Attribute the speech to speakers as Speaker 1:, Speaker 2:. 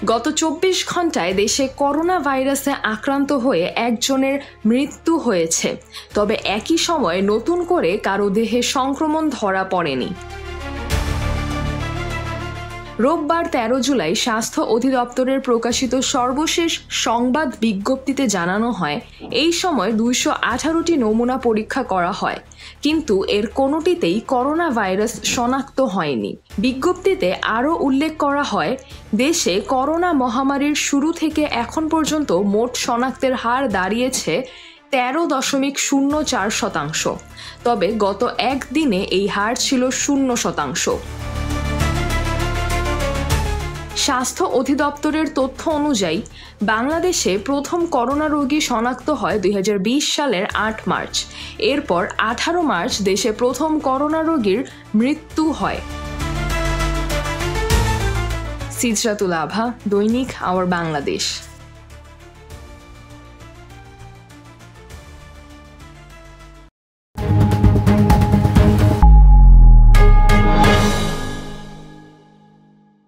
Speaker 1: গত ২৪ ঘন্টায় দেশে করোনা ভাইরাসে আক্রান্ত হয়ে একজনের মৃত্যু হয়েছে, তবে একই সময়ে নতুন করে কারো দেহে সংক্রমণ ধরা পড়েনি। রোববার ১৩ জুলাই স্বাস্থ্য অধিদপ্তরের প্রকাশিত সর্বশেষ সংবাদ বিজ্ঞপ্তিতে জানানো হয়, এই সময় ২১৮টি নমুনা পরীক্ষা করা হয়, কিন্তু এর কোনোটিতেই করোনা ভাইরাস শনাক্ত হয়নি। বিজ্ঞপ্তিতে আরও উল্লেখ করা হয়, দেশে করোনা মহামারীর শুরু থেকে এখন পর্যন্ত মোট শনাক্তের হার দাঁড়িয়েছে ১৩.০৪%, তবে গত একদিনে এই হার ছিল ০%। স্বাস্থ্য অধিদপ্তরের তথ্য অনুযায়ী বাংলাদেশে প্রথম করোনা রোগী শনাক্ত হয় ২০২০ সালের ৮ মার্চ। এরপর ১৮ মার্চ দেশে প্রথম করোনা রোগীর মৃত্যু হয়। সিজরাতুল আভা, দৈনিক আওয়ার বাংলাদেশ।